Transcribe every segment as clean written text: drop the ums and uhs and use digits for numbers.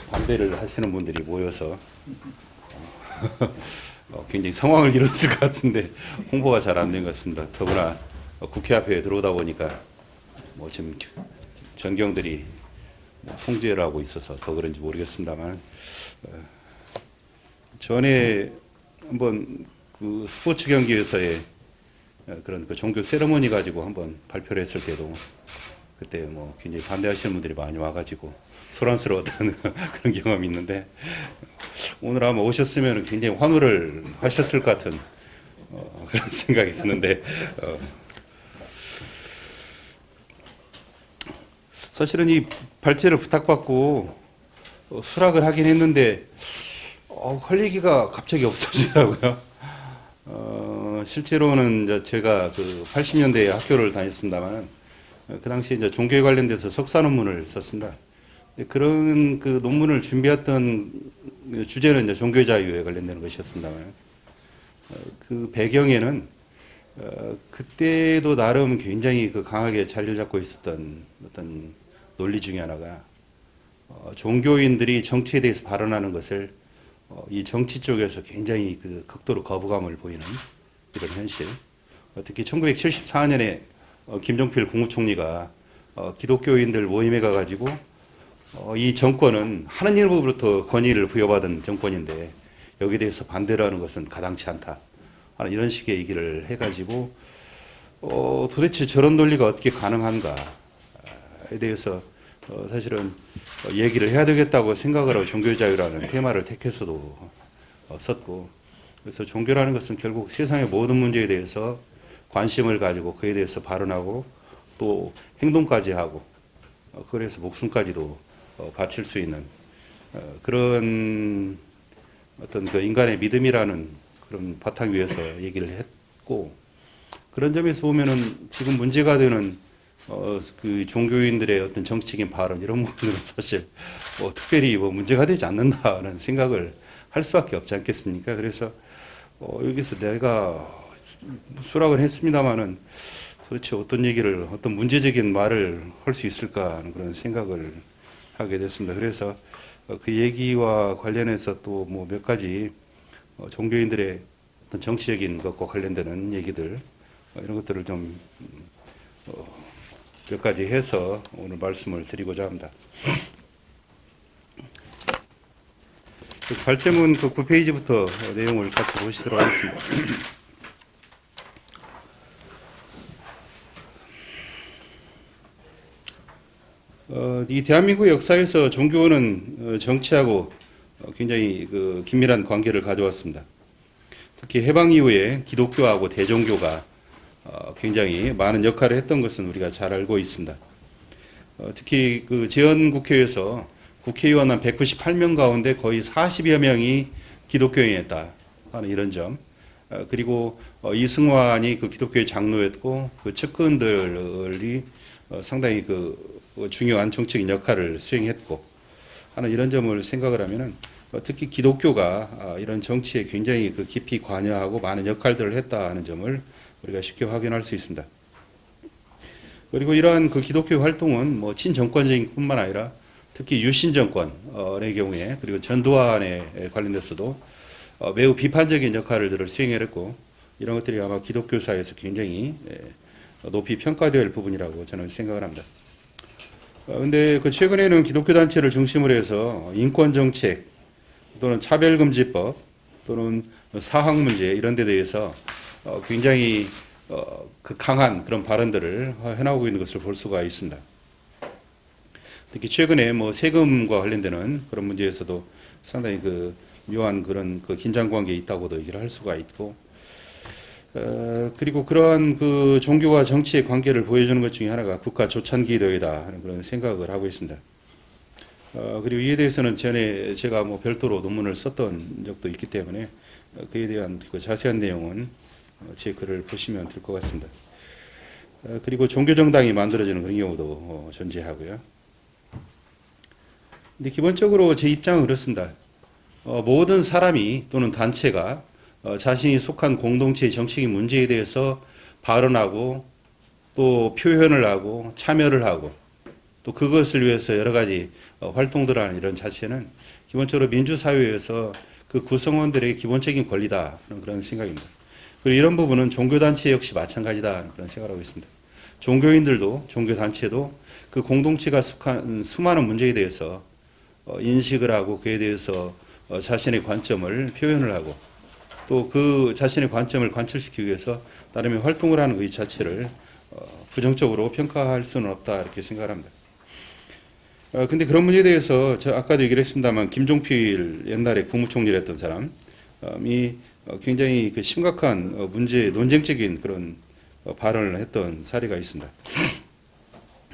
반대를 하시는 분들이 모여서 굉장히 상황을 이뤘을 것 같은데 홍보가 잘 안 된 것 같습니다. 더구나 국회 앞에 들어오다 보니까 뭐 지금 전경들이 통제를 하고 있어서 더 그런지 모르겠습니다만 전에 한번 그 스포츠 경기에서의 그런 그 종교 세레모니 가지고 한번 발표를 했을 때도 그때 뭐 굉장히 반대하시는 분들이 많이 와가지고 소란스러웠던 그런 경험이 있는데 오늘 아마 오셨으면 굉장히 환호를 하셨을 것 같은 그런 생각이 드는데 사실은 이 발제를 부탁받고 수락을 하긴 했는데 할 얘기가 갑자기 없어지더라고요. 실제로는 이제 제가 그 80년대에 학교를 다녔습니다만 그 당시에 이제 종교에 관련돼서 석사 논문을 썼습니다. 그런 그 논문을 준비했던 주제는 이제 종교 자유에 관련되는 것이었습니다만 그 배경에는 그때도 나름 굉장히 그 강하게 자리를 잡고 있었던 어떤 논리 중에 하나가 종교인들이 정치에 대해서 발언하는 것을 이 정치 쪽에서 굉장히 그 극도로 거부감을 보이는 이런 현실. 특히 1974년에 김종필 국무총리가 기독교인들 모임에 가가지고 이 정권은 하느님으로부터 권위를 부여받은 정권인데 여기에 대해서 반대를 하는 것은 가당치 않다. 하는 이런 식의 얘기를 해가지고 도대체 저런 논리가 어떻게 가능한가에 대해서 사실은 얘기를 해야 되겠다고 생각을 하고 종교자유라는 테마를 택해서도 썼고 그래서 종교라는 것은 결국 세상의 모든 문제에 대해서 관심을 가지고 그에 대해서 발언하고 또 행동까지 하고 그래서 목숨까지도 바칠 수 있는 그런 어떤 그 인간의 믿음이라는 그런 바탕 위에서 얘기를 했고 그런 점에서 보면은 지금 문제가 되는 그 종교인들의 어떤 정치적인 발언 이런 부분들은 사실 뭐 특별히 뭐 문제가 되지 않는다는 생각을 할 수밖에 없지 않겠습니까? 그래서 여기서 내가 수락을 했습니다마는 도대체 어떤 얘기를 어떤 문제적인 말을 할 수 있을까 하는 그런 생각을 하게 됐습니다. 그래서 그 얘기와 관련해서 또 뭐 몇 가지 종교인들의 어떤 정치적인 것과 관련되는 얘기들 이런 것들을 좀 몇 가지 해서 오늘 말씀을 드리고자 합니다. 그 발제문 그 9페이지부터 내용을 같이 보시도록 하겠습니다. 이 대한민국의 역사에서 종교는 정치하고 굉장히 그 긴밀한 관계를 가져왔습니다. 특히 해방 이후에 기독교하고 대종교가 굉장히 많은 역할을 했던 것은 우리가 잘 알고 있습니다. 특히 그 재헌국회에서 국회의원 한 198명 가운데 거의 40여 명이 기독교인이었다 하는 이런 점. 그리고 이승환이 그 기독교의 장로였고 그 측근들이 상당히 그 중요한 정치적인 역할을 수행했고 하는 이런 점을 생각을 하면은 특히 기독교가 이런 정치에 굉장히 그 깊이 관여하고 많은 역할들을 했다 하는 점을 우리가 쉽게 확인할 수 있습니다. 그리고 이러한 그 기독교 활동은 뭐 친정권적인 뿐만 아니라 특히 유신 정권의 경우에 그리고 전두환에 관련돼서도 매우 비판적인 역할을 수행했고 이런 것들이 아마 기독교사에서 굉장히 높이 평가될 부분이라고 저는 생각을 합니다. 근데 그 최근에는 기독교 단체를 중심으로 해서 인권 정책 또는 차별금지법 또는 사학 문제 이런 데 대해서 굉장히 그 강한 그런 발언들을 해나오고 있는 것을 볼 수가 있습니다. 특히 최근에 뭐 세금과 관련되는 그런 문제에서도 상당히 그 묘한 그런 그 긴장 관계에 있다고도 얘기를 할 수가 있고, 그리고 그러한 그 종교와 정치의 관계를 보여주는 것 중에 하나가 국가 조찬기도회다 하는 그런 생각을 하고 있습니다. 그리고 이에 대해서는 전에 제가 뭐 별도로 논문을 썼던 적도 있기 때문에 그에 대한 그 자세한 내용은 제 글을 보시면 될 것 같습니다. 그리고 종교정당이 만들어지는 그런 경우도 존재하고요. 근데 기본적으로 제 입장은 그렇습니다. 모든 사람이 또는 단체가 자신이 속한 공동체의 정치적인 문제에 대해서 발언하고 또 표현을 하고 참여를 하고 또 그것을 위해서 여러 가지 활동들 하는 이런 자체는 기본적으로 민주사회에서 그 구성원들의 기본적인 권리다 그런 생각입니다. 그리고 이런 부분은 종교단체 역시 마찬가지다 그런 생각을 하고 있습니다. 종교인들도 종교단체도 그 공동체가 속한 수많은 문제에 대해서 인식을 하고 그에 대해서 자신의 관점을 표현을 하고 또 그 자신의 관점을 관철시키기 위해서 나름의 활동을 하는 그 자체를 부정적으로 평가할 수는 없다 이렇게 생각합니다. 근데 그런 문제에 대해서 저 아까도 얘기를 했습니다만 김종필 옛날에 국무총리를 했던 사람이 굉장히 그 심각한 문제 논쟁적인 그런 발언을 했던 사례가 있습니다.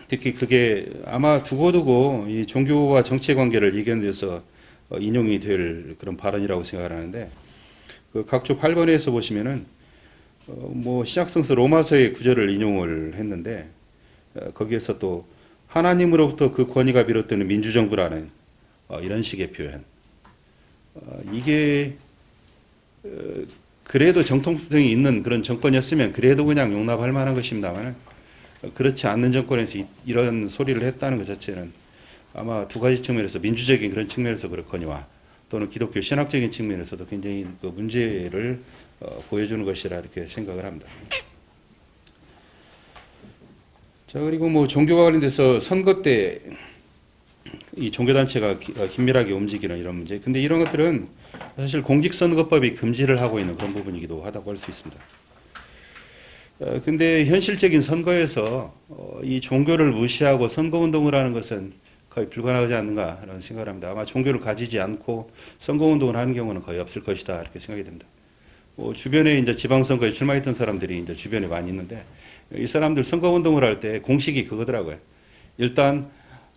특히 그게 아마 두고두고 이 종교와 정치의 관계를 이견돼서 인용이 될 그런 발언이라고 생각을 하는데 그 각조 8번에서 보시면은 뭐 시작성서 로마서의 구절을 인용을 했는데 거기에서 또 하나님으로부터 그 권위가 비롯되는 민주정부라는 이런 식의 표현. 이게 그래도 정통성이 있는 그런 정권이었으면 그래도 그냥 용납할 만한 것입니다만 그렇지 않는 정권에서 이런 소리를 했다는 것 자체는 아마 두 가지 측면에서 민주적인 그런 측면에서 그렇거니와 또는 기독교 신학적인 측면에서도 굉장히 그 문제를 보여주는 것이라 이렇게 생각을 합니다. 자, 그리고 뭐 종교와 관련돼서 선거 때 이 종교단체가 긴밀하게 움직이는 이런 문제. 근데 이런 것들은 사실 공직선거법이 금지를 하고 있는 그런 부분이기도 하다고 할 수 있습니다. 근데 현실적인 선거에서 이 종교를 무시하고 선거운동을 하는 것은 거의 불가능하지 않는가라는 생각을 합니다. 아마 종교를 가지지 않고 선거운동을 하는 경우는 거의 없을 것이다 이렇게 생각이 됩니다. 주변에 이제 지방선거에 출마했던 사람들이 이제 주변에 많이 있는데 이 사람들 선거운동을 할 때 공식이 그거더라고요. 일단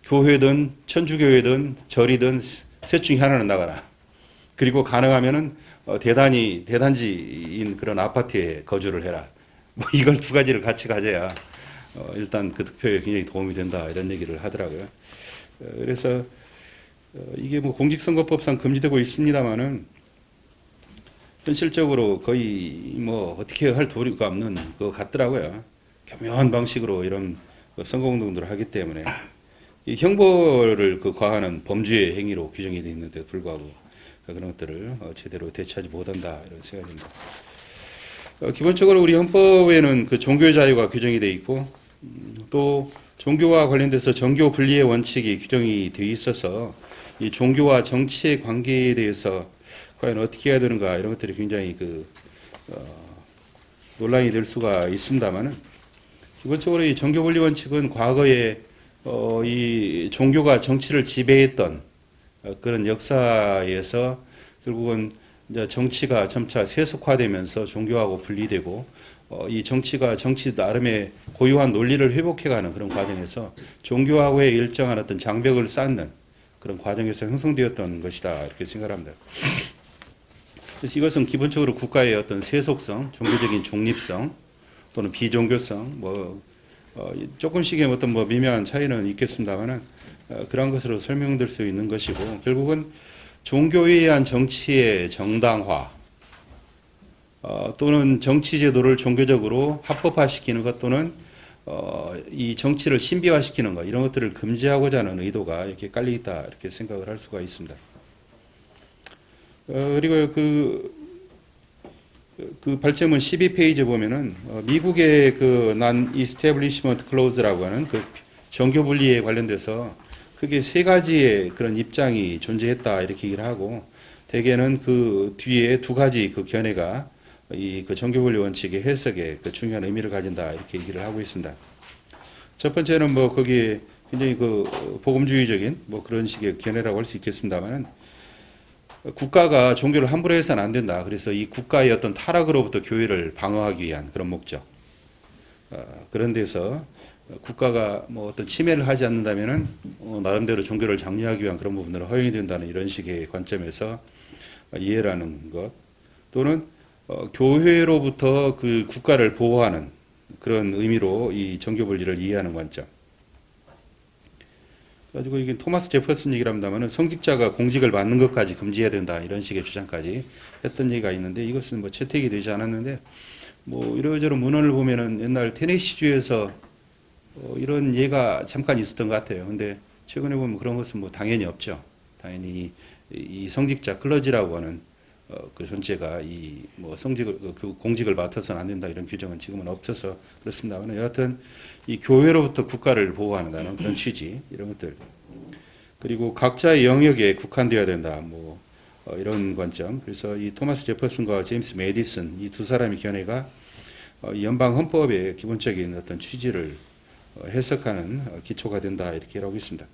교회든 천주교회든 절이든 셋 중에 하나는 나가라. 그리고 가능하면은 대단지인 그런 아파트에 거주를 해라. 뭐 이걸 두 가지를 같이 가져야 일단 그 득표에 굉장히 도움이 된다 이런 얘기를 하더라고요. 그래서 이게 뭐 공직선거법상 금지되고 있습니다만은 현실적으로 거의 뭐 어떻게 할 도리가 없는 것 같더라고요. 교묘한 방식으로 이런 선거운동들을 하기 때문에 이 형벌을 과하는 범죄의 행위로 규정이 되어 있는데 불구하고 그런 것들을 제대로 대처하지 못한다 이런 생각입니다. 기본적으로 우리 헌법에는 그 종교의 자유가 규정이 되어 있고 또 종교와 관련돼서 정교 분리의 원칙이 규정이 되어 있어서 이 종교와 정치의 관계에 대해서 과연 어떻게 해야 되는가 이런 것들이 굉장히 논란이 될 수가 있습니다만은 기본적으로 이 정교 분리 원칙은 과거에 이 종교가 정치를 지배했던 그런 역사에서 결국은 이제 정치가 점차 세속화되면서 종교하고 분리되고 이 정치가 정치 나름의 고유한 논리를 회복해가는 그런 과정에서 종교하고의 일정한 어떤 장벽을 쌓는 그런 과정에서 형성되었던 것이다 이렇게 생각합니다. 그래서 이것은 기본적으로 국가의 어떤 세속성, 종교적인 중립성 또는 비종교성 조금씩의 어떤 미묘한 차이는 있겠습니다만은 그런 것으로 설명될 수 있는 것이고 결국은 종교에 의한 정치의 정당화 또는 정치 제도를 종교적으로 합법화시키는 것 또는 이 정치를 신비화시키는 것 이런 것들을 금지하고자 하는 의도가 이렇게 깔려 있다 이렇게 생각을 할 수가 있습니다. 그리고 그 발제문 12페이지 보면은 미국의 그 Non-Establishment Clause라고 하는 그 정교 분리에 관련돼서 크게 세 가지의 그런 입장이 존재했다 이렇게 얘기를 하고 대개는 그 뒤에 두 가지 그 견해가 이 그 정교 분리 원칙의 해석에 그 중요한 의미를 가진다 이렇게 얘기를 하고 있습니다. 첫 번째는 거기에 굉장히 복음주의적인 그런 식의 견해라고 할 수 있겠습니다만은 국가가 종교를 함부로 해서는 안 된다. 그래서 이 국가의 어떤 타락으로부터 교회를 방어하기 위한 그런 목적. 그런 데서 국가가 어떤 침해를 하지 않는다면은 나름대로 종교를 장려하기 위한 그런 부분으로 허용이 된다는 이런 식의 관점에서 이해를 하는 것. 또는 교회로부터 그 국가를 보호하는 그런 의미로 이 정교 분리를 이해하는 관점. 가지고 이게 토마스 제퍼슨 얘기를 합니다만은 성직자가 공직을 맡는 것까지 금지해야 된다 이런 식의 주장까지 했던 얘기가 있는데 이것은 채택이 되지 않았는데 이러저러 문헌을 보면은 옛날 테네시주에서 이런 예가 잠깐 있었던 것 같아요. 근데 최근에 보면 그런 것은 뭐 당연히 없죠. 당연히 이 성직자 클러지라고 하는 그 존재가 이 뭐 성직을 그 공직을 맡아서는 안 된다 이런 규정은 지금은 없어서 그렇습니다만 여하튼 이 교회로부터 국가를 보호한다는 그런 취지 이런 것들 그리고 각자의 영역에 국한되어야 된다 뭐 이런 관점 그래서 이 토마스 제퍼슨과 제임스 메디슨 이 두 사람의 견해가 연방 헌법의 기본적인 어떤 취지를 해석하는 기초가 된다 이렇게 하고 있습니다.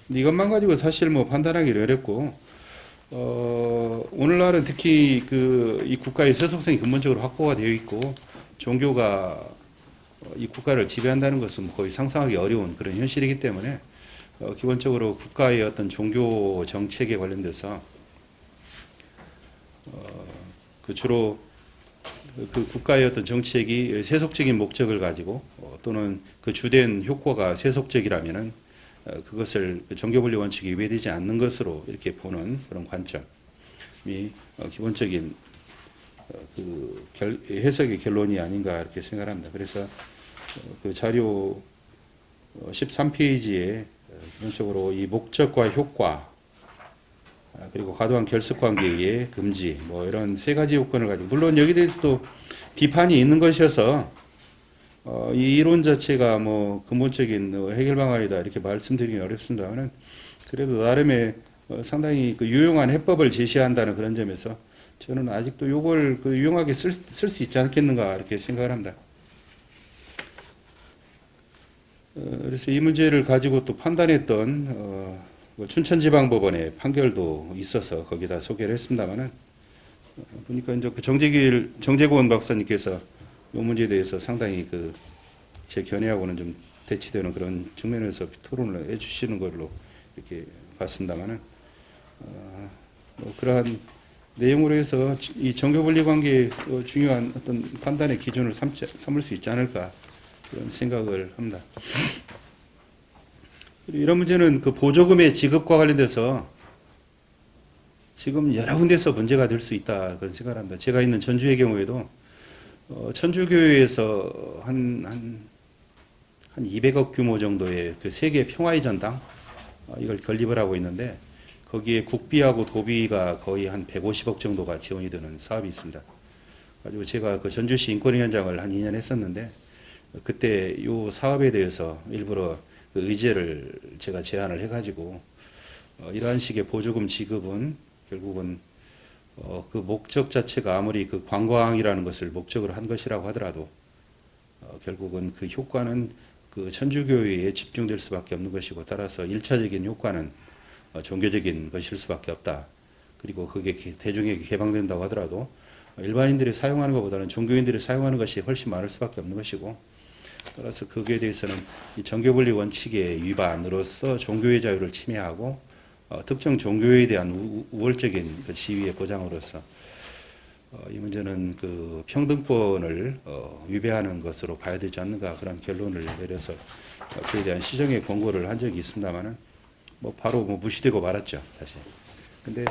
근데 이것만 가지고 사실 뭐 판단하기 어렵고 오늘날은 특히 이 국가의 세속성이 근본적으로 확보가 되어 있고 종교가 이 국가를 지배한다는 것은 거의 상상하기 어려운 그런 현실이기 때문에 기본적으로 국가의 어떤 종교 정책에 관련돼서 주로 그 국가의 어떤 정책이 세속적인 목적을 가지고 또는 그 주된 효과가 세속적이라면은 그것을 종교분리 원칙에 위배되지 않는 것으로 이렇게 보는 그런 관점이 기본적인 해석의 결론이 아닌가 이렇게 생각합니다. 그래서 그 자료 13페이지에 기본적으로 이 목적과 효과 그리고 과도한 결석 관계의 금지 뭐 이런 세 가지 요건을 가지고 물론 여기 대해서도 비판이 있는 것이어서 이 이론 자체가 뭐 근본적인 해결 방안이다 이렇게 말씀드리기 어렵습니다만은 그래도 나름의 상당히 그 유용한 해법을 제시한다는 그런 점에서 저는 아직도 요걸 그 유용하게 쓸 수 있지 않겠는가 이렇게 생각을 합니다. 그래서 이 문제를 가지고 또 판단했던 춘천지방법원의 판결도 있어서 거기다 소개를 했습니다만은 보니까 이제 그 정재곤 박사님께서 이 문제에 대해서 상당히 제 견해하고는 좀 대치되는 그런 측면에서 토론을 해주시는 걸로 이렇게 봤습니다만은 뭐 그러한 내용으로 해서 이 종교분리 관계의 중요한 어떤 판단의 기준을 삼을 수 있지 않을까 그런 생각을 합니다. 이런 문제는 그 보조금의 지급과 관련돼서 지금 여러 군데서 문제가 될 수 있다 그런 생각을 합니다. 제가 있는 전주의 경우에도 천주교회에서 한 200억 규모 정도의 그 세계 평화의 전당 이걸 건립을 하고 있는데 거기에 국비하고 도비가 거의 한 150억 정도가 지원이 되는 사업이 있습니다. 가지고 제가 그 전주시 인권위원장을 한 2년 했었는데 그때 이 사업에 대해서 일부러 그 의제를 제가 제안을 해가지고 이러한 식의 보조금 지급은 결국은 그 목적 자체가 아무리 그 관광이라는 것을 목적으로 한 것이라고 하더라도 결국은 그 효과는 그 천주교회에 집중될 수밖에 없는 것이고 따라서 1차적인 효과는 종교적인 것일 수밖에 없다. 그리고 그게 대중에게 개방된다고 하더라도 일반인들이 사용하는 것보다는 종교인들이 사용하는 것이 훨씬 많을 수밖에 없는 것이고 따라서 거기에 대해서는 이 종교분리 원칙의 위반으로서 종교의 자유를 침해하고 특정 종교에 대한 우월적인 그 지위의 보장으로서 이 문제는 그 평등권을 위배하는 것으로 봐야 되지 않는가 그런 결론을 내려서 그에 대한 시정의 권고를 한 적이 있습니다만은 뭐 바로 무시되고 말았죠 사실. 근데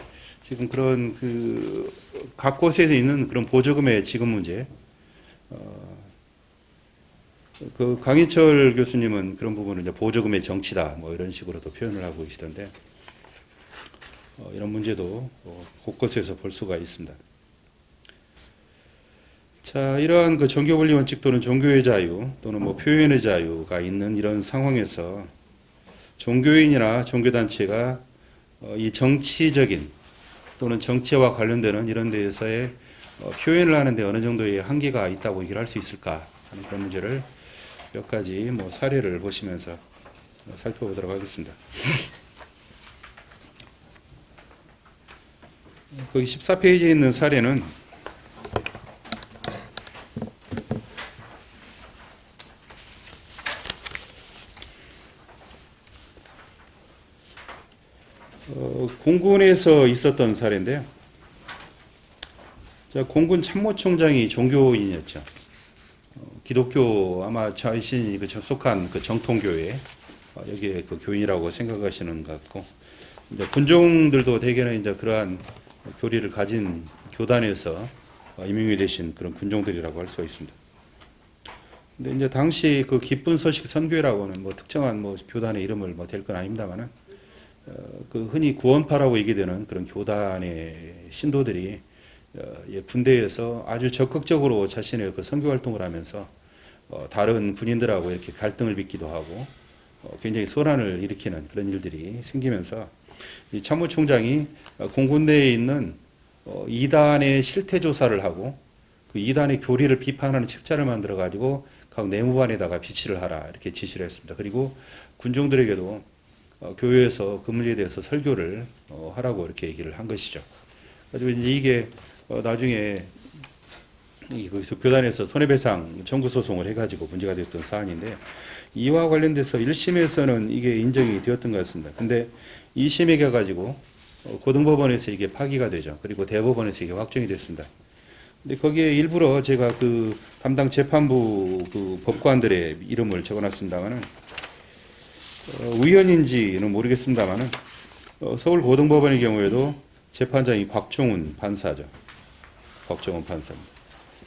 지금 그런 각 곳에서 있는 그런 보조금의 지급 문제. 그 강희철 교수님은 그런 부분을 이제 보조금의 정치다 뭐 이런 식으로도 표현을 하고 계시던데 이런 문제도 곳곳에서 볼 수가 있습니다. 자, 이러한 그 종교분리 원칙 또는 종교의 자유 또는 뭐 표현의 자유가 있는 이런 상황에서 종교인이나 종교단체가 이 정치적인 또는 정치와 관련되는 이런 데에서의 표현을 하는데 어느 정도의 한계가 있다고 얘기를 할 수 있을까 하는 그런 문제를 몇 가지 뭐 사례를 보시면서 살펴보도록 하겠습니다. 거기 14페이지에 있는 사례는 공군에서 있었던 사례인데요. 공군 참모총장이 종교인이었죠. 기독교 아마 자신이 접속한 그 정통교회 여기에 그 교인이라고 생각하시는 것 같고 이제 군종들도 대개는 이제 그러한 교리를 가진 교단에서 임용이 되신 그런 군종들이라고 할 수가 있습니다. 근데 이제 당시 그 기쁜 소식 선교회라고는 뭐 특정한 뭐 교단의 이름을 뭐 댈 건 아닙니다만은 그 흔히 구원파라고 얘기되는 그런 교단의 신도들이 군대에서 아주 적극적으로 자신의 그 선교 활동을 하면서 다른 군인들하고 이렇게 갈등을 빚기도 하고 굉장히 소란을 일으키는 그런 일들이 생기면서 이 참모총장이 공군 내에 있는 이단의 실태 조사를 하고 그 이단의 교리를 비판하는 책자를 만들어 가지고 각 내무반에다가 비치를 하라 이렇게 지시를 했습니다. 그리고 군종들에게도 교회에서 그 문제에 대해서 설교를 하라고 이렇게 얘기를 한 것이죠. 가지고 이제 이게 나중에 교단에서 손해배상 청구 소송을 해가지고 문제가 됐던 사안인데 이와 관련돼서 1심에서는 이게 인정이 되었던 것 같습니다. 근데 2심에 가가지고 고등법원에서 이게 파기가 되죠. 그리고 대법원에서 이게 확정이 됐습니다. 근데 거기에 일부러 제가 그 담당 재판부 그 법관들의 이름을 적어놨습니다만은 우연인지는 모르겠습니다만은 서울 고등법원의 경우에도 재판장이 곽종훈 판사죠. 곽종훈 판사입니다.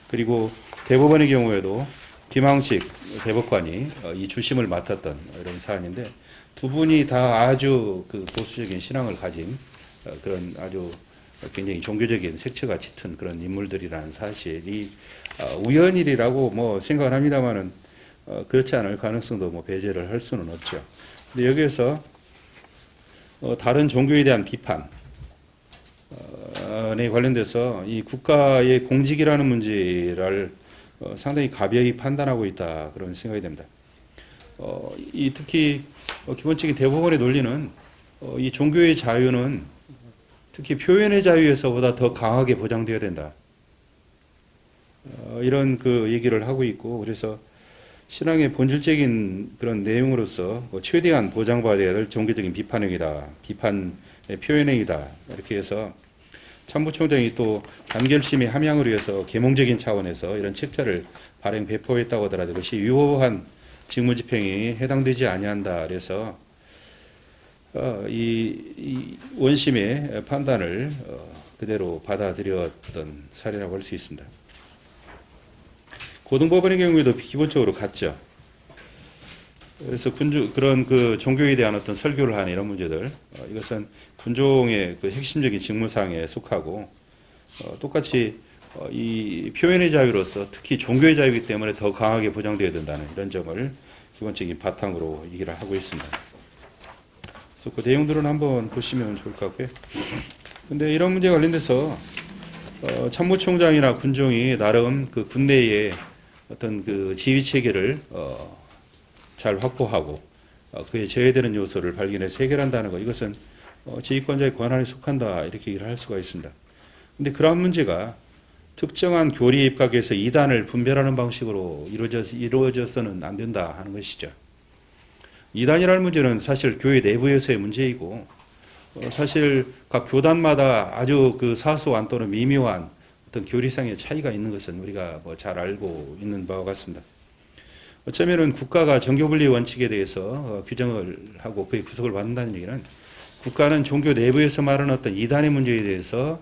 그리고 대법원의 경우에도 김항식 대법관이 이 주심을 맡았던 이런 사안인데 두 분이 다 아주 그 보수적인 신앙을 가진 그런 아주 굉장히 종교적인 색채가 짙은 그런 인물들이라는 사실이 우연일이라고 뭐 생각을 합니다만은 그렇지 않을 가능성도 뭐 배제를 할 수는 없죠. 근데 여기에서 다른 종교에 대한 비판에 관련돼서 이 국가의 공직이라는 문제를 상당히 가벼이 판단하고 있다 그런 생각이 됩니다. 이 특히 기본적인 대법원의 논리는 이 종교의 자유는 특히 표현의 자유에서보다 더 강하게 보장되어야 된다. 이런 그 얘기를 하고 있고 그래서 신앙의 본질적인 그런 내용으로서 최대한 보장받아야 될 종교적인 비판행위다. 비판의 표현행위다. 이렇게 해서 참모총장이 또 단결심의 함양을 위해서 계몽적인 차원에서 이런 책자를 발행 배포했다고 하더라도 그것이 유효한 직무집행이 해당되지 아니한다. 그래서 이 원심의 판단을 그대로 받아들였던 사례라고 할 수 있습니다. 고등법원의 경우에도 기본적으로 같죠. 그래서 그런 그 종교에 대한 어떤 설교를 하는 이런 문제들, 이것은 군종의 그 핵심적인 직무상에 속하고, 똑같이 이 표현의 자유로서 특히 종교의 자유이기 때문에 더 강하게 보장되어야 된다는 이런 점을 기본적인 바탕으로 얘기를 하고 있습니다. 그래서 그 내용들은 한번 보시면 좋을 것 같고요. 근데 이런 문제에 관련돼서 참모총장이나 군종이 나름 그 군내에 어떤 그 지휘 체계를 잘 확보하고 그에 제외되는 요소를 발견해서 해결한다는 것, 이것은 지휘권자의 권한에 속한다 이렇게 얘기를 할 수가 있습니다. 근데 그러한 문제가 특정한 교리에 입각해서 이단을 분별하는 방식으로 이루어져서는 안 된다 하는 것이죠. 이단이라는 문제는 사실 교회 내부에서의 문제이고 사실 각 교단마다 아주 그 사소한 또는 미묘한 어떤 교리상의 차이가 있는 것은 우리가 뭐 잘 알고 있는 바와 같습니다. 어쩌면은 국가가 정교분리 원칙에 대해서 규정을 하고 그의 구속을 받는다는 얘기는 국가는 종교 내부에서 말하는 어떤 이단의 문제에 대해서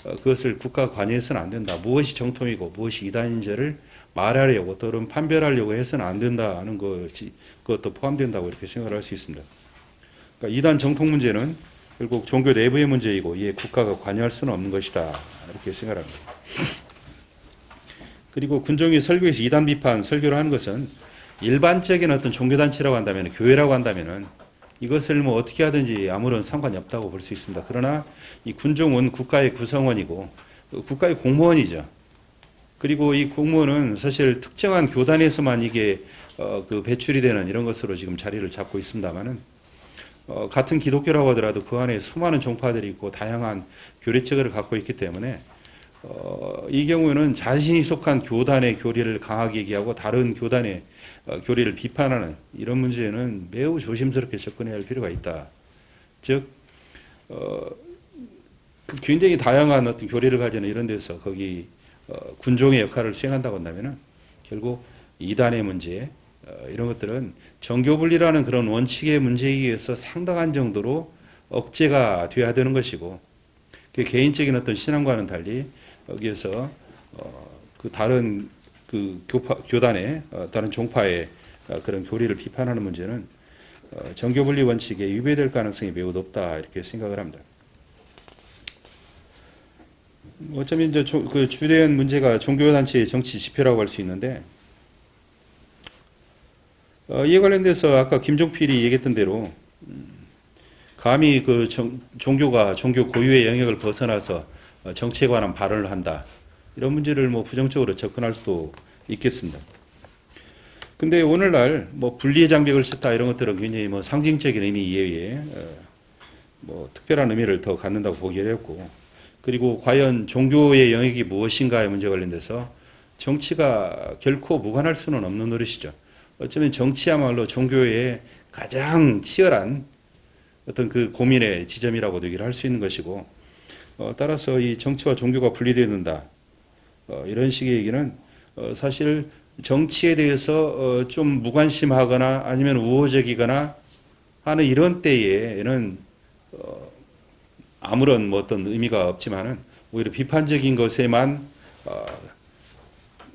그것을 국가가 관여해서는 안 된다. 무엇이 정통이고 무엇이 이단인지를 말하려고 또는 판별하려고 해서는 안 된다는 것이 그것도 포함된다고 이렇게 생각을 할 수 있습니다. 그러니까 이단 정통 문제는 결국 종교 내부의 문제이고 이에 국가가 관여할 수는 없는 것이다 이렇게 생각합니다. 그리고 군종이 설교에서 이단 비판 설교를 하는 것은 일반적인 어떤 종교단체라고 한다면 교회라고 한다면은 이것을 뭐 어떻게 하든지 아무런 상관이 없다고 볼 수 있습니다. 그러나 이 군종은 국가의 구성원이고 국가의 공무원이죠. 그리고 이 공무원은 사실 특정한 교단에서만 이게 그 배출이 되는 이런 것으로 지금 자리를 잡고 있습니다만은 같은 기독교라고 하더라도 그 안에 수많은 종파들이 있고 다양한 교리체계를 갖고 있기 때문에 이 경우에는 자신이 속한 교단의 교리를 강하게 얘기하고 다른 교단의 교리를 비판하는 이런 문제는 매우 조심스럽게 접근해야 할 필요가 있다. 즉 굉장히 다양한 어떤 교리를 가지는 이런 데서 거기 군종의 역할을 수행한다고 한다면은 결국 이단의 문제 이런 것들은 정교분리라는 그런 원칙의 문제에 의해서 상당한 정도로 억제가 돼야 되는 것이고 그 개인적인 어떤 신앙과는 달리 여기에서 그 다른 그 교단의 다른 종파의 그런 교리를 비판하는 문제는 정교분리 원칙에 위배될 가능성이 매우 높다 이렇게 생각을 합니다. 어쩌면 이제 그 주된 문제가 종교단체의 정치 지표라고 할 수 있는데 이에 관련돼서 아까 김종필이 얘기했던 대로 감히 그 종교가 종교 고유의 영역을 벗어나서 정치에 관한 발언을 한다 이런 문제를 뭐 부정적으로 접근할 수도 있겠습니다. 근데 오늘날 뭐 분리의 장벽을 쳤다 이런 것들은 굉장히 뭐 상징적인 의미 이외에 뭐 특별한 의미를 더 갖는다고 보기 어렵고, 그리고 과연 종교의 영역이 무엇인가의 문제 관련돼서 정치가 결코 무관할 수는 없는 노릇이죠. 어쩌면 정치야말로 종교의 가장 치열한 어떤 그 고민의 지점이라고도 얘기를 할 수 있는 것이고, 따라서 이 정치와 종교가 분리되어야 된다 이런 식의 얘기는 사실 정치에 대해서 좀 무관심하거나 아니면 우호적이거나 하는 이런 때에는 아무런 뭐 어떤 의미가 없지만은 오히려 비판적인 것에만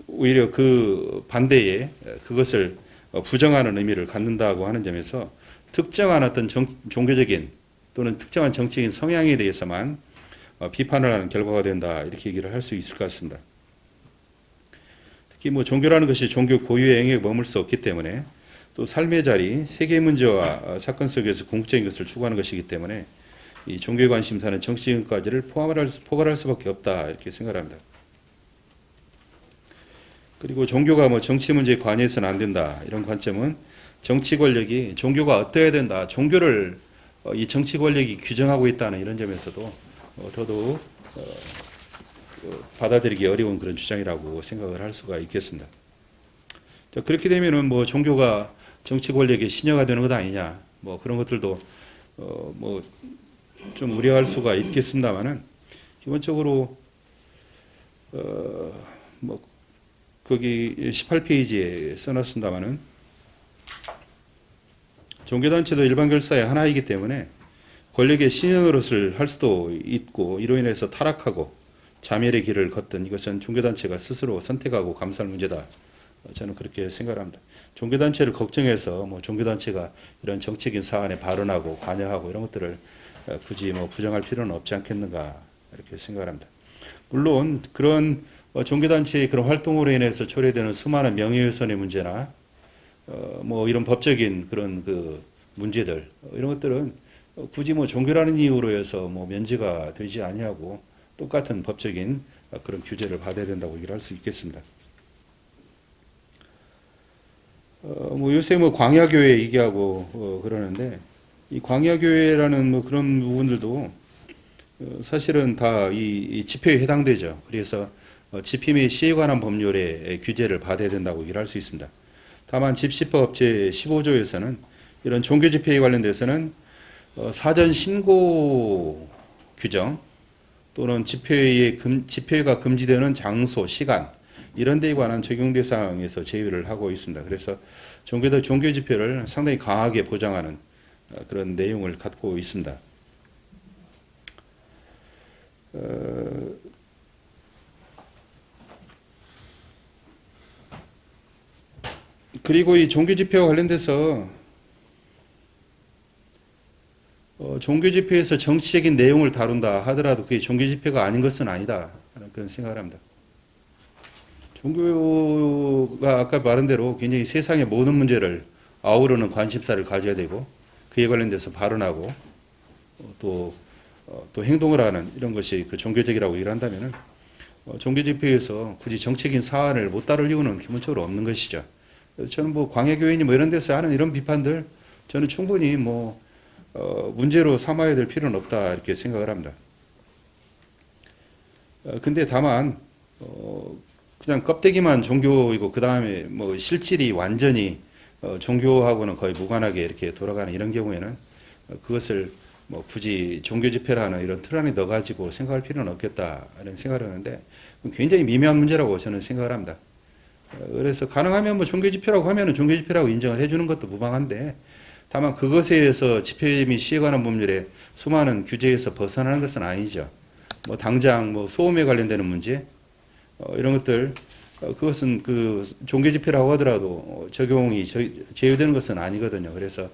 오히려 그 반대에 그것을 부정하는 의미를 갖는다고 하는 점에서 특정한 어떤 종교적인 또는 특정한 정치적인 성향에 대해서만 비판을 하는 결과가 된다 이렇게 얘기를 할 수 있을 것 같습니다. 특히 뭐 종교라는 것이 종교 고유의 영역에 머물 수 없기 때문에 또 삶의 자리, 세계 문제와 사건 속에서 궁극적인 것을 추구하는 것이기 때문에 이 종교에 관심사는 정치인까지를 포괄할 수밖에 없다 이렇게 생각합니다. 그리고 종교가 뭐 정치 문제에 관여해서는 안 된다 이런 관점은 정치 권력이 종교가 어떠해야 된다, 종교를 이 정치 권력이 규정하고 있다는 이런 점에서도 더더욱 받아들이기 어려운 그런 주장이라고 생각을 할 수가 있겠습니다. 자, 그렇게 되면은 뭐 종교가 정치 권력의 신여가 되는 것 아니냐, 뭐 그런 것들도 뭐 좀 우려할 수가 있겠습니다만은 기본적으로 뭐 거기 18페이지에 써놨습니다만은 종교단체도 일반 결사의 하나이기 때문에 권력의 신여 노릇을 할 수도 있고 이로 인해서 타락하고 자멸의 길을 걷던 이것은 종교단체가 스스로 선택하고 감수할 문제다. 저는 그렇게 생각합니다. 종교단체를 걱정해서 뭐 종교단체가 이런 정치적인 사안에 발언하고 관여하고 이런 것들을 굳이 뭐 부정할 필요는 없지 않겠는가 이렇게 생각합니다. 물론 그런 종교단체의 그런 활동으로 인해서 초래되는 수많은 명예훼손의 문제나 뭐 이런 법적인 그런 그 문제들 이런 것들은 굳이 뭐 종교라는 이유로 해서 뭐 면제가 되지 아니하고 똑같은 법적인 그런 규제를 받아야 된다고 얘기를 할 수 있겠습니다. 뭐 요새 뭐 광야교회 얘기하고 그러는데 이 광야교회라는 뭐 그런 부분들도 사실은 다 이 집회에 해당되죠. 그래서 집회 및 시에 관한 법률의 규제를 받아야 된다고 얘기를 할 수 있습니다. 다만 집시법 제15조에서는 이런 종교 집회에 관련돼서는 사전 신고 규정 또는 집회가 금지되는 장소, 시간 이런 데에 관한 적용 대상에서 제외를 하고 있습니다. 그래서 종교 집회를 상당히 강하게 보장하는 그런 내용을 갖고 있습니다. 그리고 이 종교 집회와 관련돼서 종교 집회에서 정치적인 내용을 다룬다 하더라도 그게 종교 집회가 아닌 것은 아니다 하는 그런 생각을 합니다. 종교가 아까 말한 대로 굉장히 세상의 모든 문제를 아우르는 관심사를 가져야 되고 그에 관련돼서 발언하고 또 행동을 하는 이런 것이 그 종교적이라고 얘기를 한다면은 종교 집회에서 굳이 정치적인 사안을 못 다룰 이유는 기본적으로 없는 것이죠. 그래서 저는 뭐 광야교회니 뭐 이런 데서 하는 이런 비판들 저는 충분히 뭐 문제로 삼아야 될 필요는 없다 이렇게 생각을 합니다. 근데 다만 그냥 껍데기만 종교이고 그 다음에 뭐 실질이 완전히 종교하고는 거의 무관하게 이렇게 돌아가는 이런 경우에는 그것을 뭐 굳이 종교 집회라는 이런 틀 안에 넣어가지고 생각할 필요는 없겠다 이런 생각을 하는데 굉장히 미묘한 문제라고 저는 생각을 합니다. 그래서 가능하면 뭐 종교 집회라고 하면은 종교 집회라고 인정을 해주는 것도 무방한데 다만 그것에 의해서 집회 및 시에 관한 법률에 수많은 규제에서 벗어나는 것은 아니죠. 뭐 당장 뭐 소음에 관련되는 문제 이런 것들 그것은 그 종교 집회라고 하더라도 적용이 제외되는 것은 아니거든요. 그래서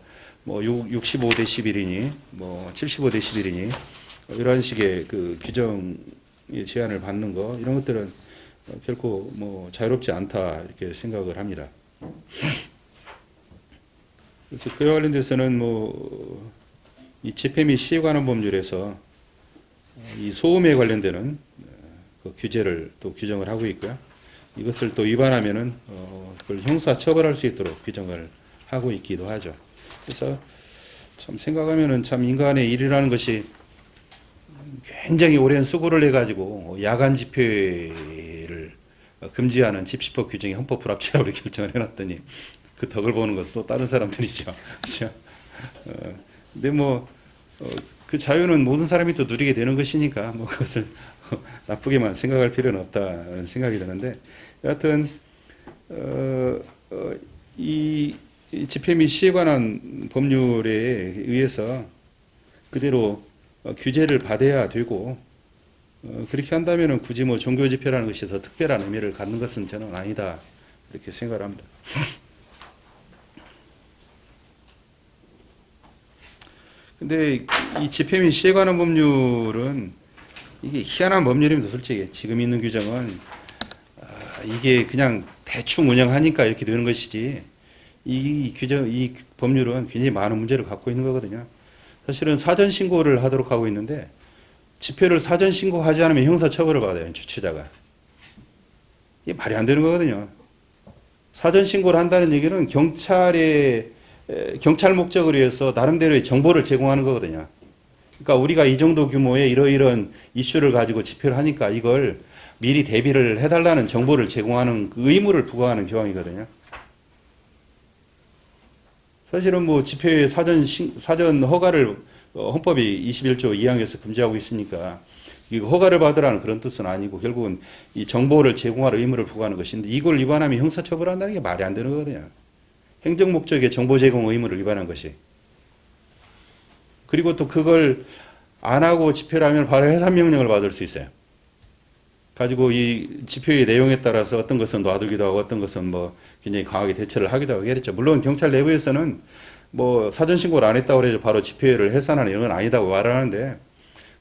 뭐 65대 11이니 뭐 75대 11이니 이런 식의 그 규정의 제한을 받는 거 이런 것들은 결코 뭐 자유롭지 않다 이렇게 생각을 합니다. 그래서 그에 관련돼서는 뭐 이 집회 및 시에 관한 법률에서 이 소음에 관련되는 그 규제를 또 규정을 하고 있고요. 이것을 또 위반하면은 그걸 형사 처벌할 수 있도록 규정을 하고 있기도 하죠. 그래서 참 생각하면은 참 인간의 일이라는 것이 굉장히 오랜 수고를 해가지고 야간 집회를 금지하는 집시법 규정이 헌법 불합치라고 결정을 해놨더니 그 덕을 보는 것은 또 다른 사람들이죠. 그렇죠? 근데 뭐 그 자유는 모든 사람이 또 누리게 되는 것이니까 뭐 그것을 나쁘게만 생각할 필요는 없다는 생각이 드는데 여하튼 이 집회 및 시에 관한 법률에 의해서 그대로 규제를 받아야 되고 그렇게 한다면은 굳이 뭐 종교 집회라는 것이 더 특별한 의미를 갖는 것은 저는 아니다 이렇게 생각을 합니다. 근데 이 집회 및 시에 관한 법률은 이게 희한한 법률입니다. 솔직히 지금 있는 규정은 이게 그냥 대충 운영하니까 이렇게 되는 것이지 이 법률은 굉장히 많은 문제를 갖고 있는 거거든요. 사실은 사전 신고를 하도록 하고 있는데 집회를 사전 신고하지 않으면 형사 처벌을 받아요. 주최자가. 이게 말이 안 되는 거거든요. 사전 신고를 한다는 얘기는 경찰 목적을 위해서 나름대로의 정보를 제공하는 거거든요. 그러니까 우리가 이 정도 규모의 이러이러한 이슈를 가지고 집회를 하니까 이걸 미리 대비를 해달라는 정보를 제공하는 그 의무를 부과하는 조항이거든요. 사실은 뭐 집회의 사전 허가를 헌법이 21조 2항에서 금지하고 있으니까 이거 허가를 받으라는 그런 뜻은 아니고 결국은 이 정보를 제공할 의무를 부과하는 것인데 이걸 위반하면 형사처벌한다는 게 말이 안 되는 거거든요. 행정 목적의 정보 제공 의무를 위반한 것이. 그리고 또 그걸 안 하고 집회를 하면 바로 해산 명령을 받을 수 있어요. 가지고 이 집회의 내용에 따라서 어떤 것은 놔두기도 하고 어떤 것은 뭐 굉장히 강하게 대처를 하기도 하고 그랬죠. 물론 경찰 내부에서는 뭐 사전 신고를 안 했다고 해서 바로 집회를 해산하는 이런 건 아니다고 말하는데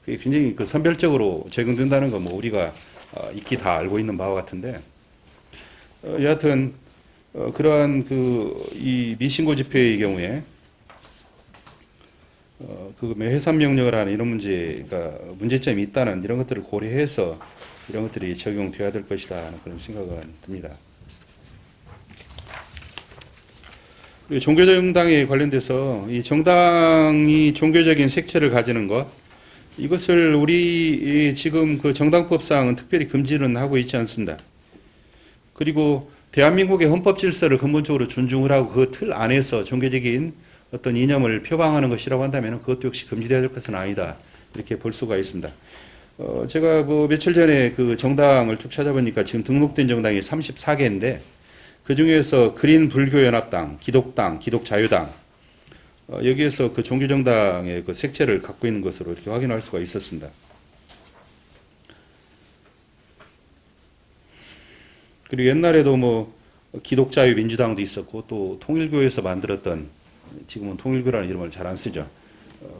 그게 굉장히 그 선별적으로 적용된다는 건 뭐 우리가 익히 다 알고 있는 바와 같은데 여하튼 그러한 이 미신고 집회의 경우에 그 해산 명령을 하는 이런 문제점이 있다는 이런 것들을 고려해서 이런 것들이 적용돼야 될 것이다 하는 그런 생각은 듭니다. 그리고 종교정당에 관련돼서 이 정당이 종교적인 색채를 가지는 것 이것을 우리 지금 그 정당법상은 특별히 금지는 하고 있지 않습니다. 그리고 대한민국의 헌법 질서를 근본적으로 존중을 하고 그 틀 안에서 종교적인 어떤 이념을 표방하는 것이라고 한다면 그것도 역시 금지되어야 될 것은 아니다. 이렇게 볼 수가 있습니다. 제가 뭐 며칠 전에 그 정당을 쭉 찾아보니까 지금 등록된 정당이 34개인데 그 중에서 그린 불교연합당, 기독당, 기독자유당 여기에서 그 종교정당의 그 색채를 갖고 있는 것으로 이렇게 확인할 수가 있었습니다. 그리고 옛날에도 뭐 기독자유민주당도 있었고 또 통일교에서 만들었던 지금은 통일교라는 이름을 잘 안 쓰죠.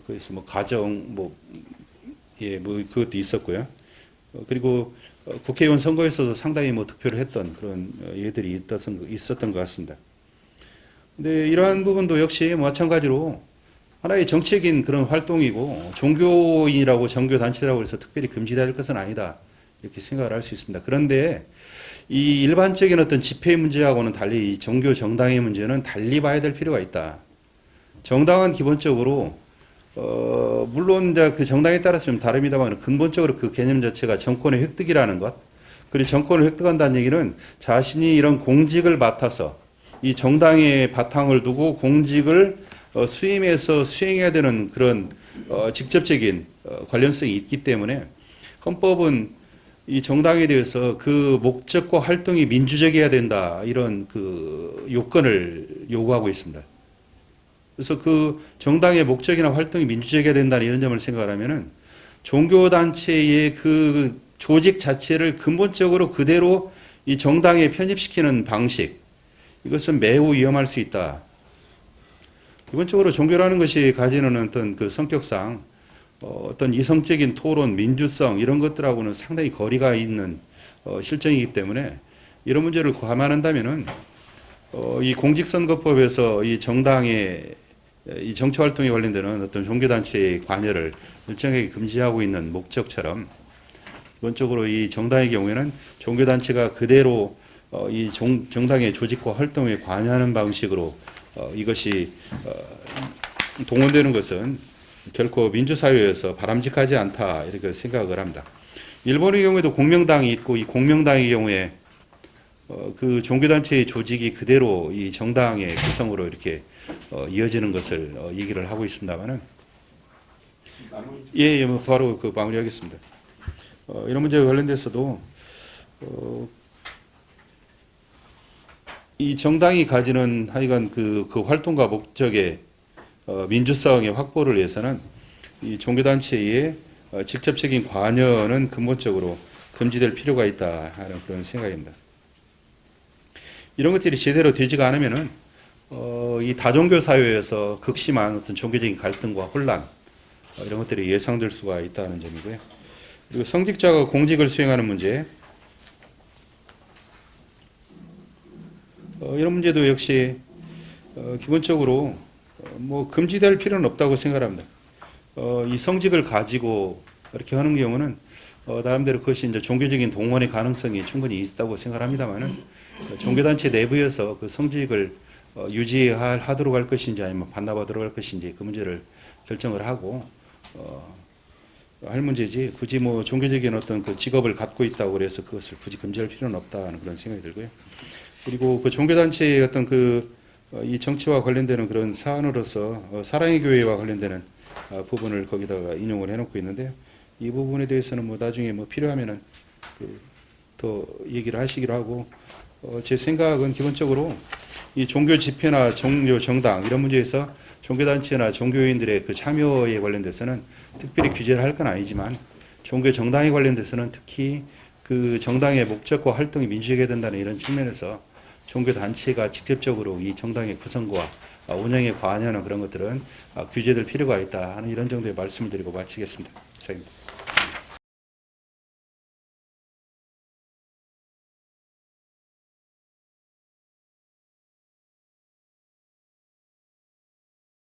그래서 뭐 가정 뭐 그것도 있었고요. 그리고 국회의원 선거에서도 상당히 뭐 득표를 했던 그런 예들이 있었던 것 같습니다. 근데 이러한 부분도 역시 마찬가지로 하나의 정책인 그런 활동이고 종교인이라고 종교단체라고 해서 특별히 금지될 것은 아니다. 이렇게 생각을 할 수 있습니다. 그런데 이 일반적인 어떤 집회 문제하고는 달리 이 종교 정당의 문제는 달리 봐야 될 필요가 있다. 정당은 기본적으로 물론 이제 그 정당에 따라서 좀 다릅니다만 근본적으로 그 개념 자체가 정권의 획득이라는 것. 그리고 정권을 획득한다는 얘기는 자신이 이런 공직을 맡아서 이 정당의 바탕을 두고 공직을 수임해서 수행해야 되는 그런 직접적인 관련성이 있기 때문에 헌법은 이 정당에 대해서 그 목적과 활동이 민주적이어야 된다 이런 그 요건을 요구하고 있습니다. 그래서 그 정당의 목적이나 활동이 민주적이어야 된다는 이런 점을 생각하면은 종교단체의 그 조직 자체를 근본적으로 그대로 이 정당에 편입시키는 방식, 이것은 매우 위험할 수 있다. 기본적으로 종교라는 것이 가지는 어떤 그 성격상 어떤 이성적인 토론, 민주성 이런 것들하고는 상당히 거리가 있는 실정이기 때문에 이런 문제를 감안한다면은 이 공직선거법에서 이 정당의 이 정치활동에 관련되는 어떤 종교단체의 관여를 일정하게 금지하고 있는 목적처럼 기본적으로 이 정당의 경우에는 종교단체가 그대로 이 정당의 조직과 활동에 관여하는 방식으로 이것이 동원되는 것은 결코 민주사회에서 바람직하지 않다 이렇게 생각을 합니다. 일본의 경우에도 공명당이 있고 이 공명당의 경우에 그 종교단체의 조직이 그대로 이 정당의 구성으로 이렇게 이어지는 것을 얘기를 하고 있습니다만은 예, 뭐 바로 그 마무리하겠습니다. 이런 문제와 관련돼서도 이 정당이 가지는 하여간 그 활동과 목적의 민주성의 확보를 위해서는 이 종교단체의 직접적인 관여는 근본적으로 금지될 필요가 있다 하는 그런 생각입니다. 이런 것들이 제대로 되지가 않으면은 이 다종교 사회에서 극심한 어떤 종교적인 갈등과 혼란 이런 것들이 예상될 수가 있다는 점이고요. 그리고 성직자가 공직을 수행하는 문제, 이런 문제도 역시 기본적으로 뭐 금지될 필요는 없다고 생각합니다. 이 성직을 가지고 이렇게 하는 경우는 나름대로 그것이 이제 종교적인 동원의 가능성이 충분히 있다고 생각합니다만은 종교단체 내부에서 그 성직을 유지하도록 할 것인지 아니면 반납하도록 할 것인지 그 문제를 결정을 하고 할 문제지 굳이 뭐 종교적인 어떤 그 직업을 갖고 있다고 그래서 그것을 굳이 금지할 필요는 없다는 그런 생각이 들고요. 그리고 그 종교단체의 어떤 이 정치와 관련되는 그런 사안으로서 사랑의 교회와 관련되는 부분을 거기다가 인용을 해놓고 있는데요. 이 부분에 대해서는 뭐 나중에 뭐 필요하면은 더 얘기를 하시기로 하고 제 생각은 기본적으로 이 종교 집회나 종교 정당 이런 문제에서 종교단체나 종교인들의 그 참여에 관련돼서는 특별히 규제를 할 건 아니지만 종교 정당에 관련돼서는 특히 그 정당의 목적과 활동이 민주화해야 된다는 이런 측면에서 종교단체가 직접적으로 이 정당의 구성과 운영에 관여하는 그런 것들은 규제될 필요가 있다 하는 이런 정도의 말씀을 드리고 마치겠습니다. 이상입니다.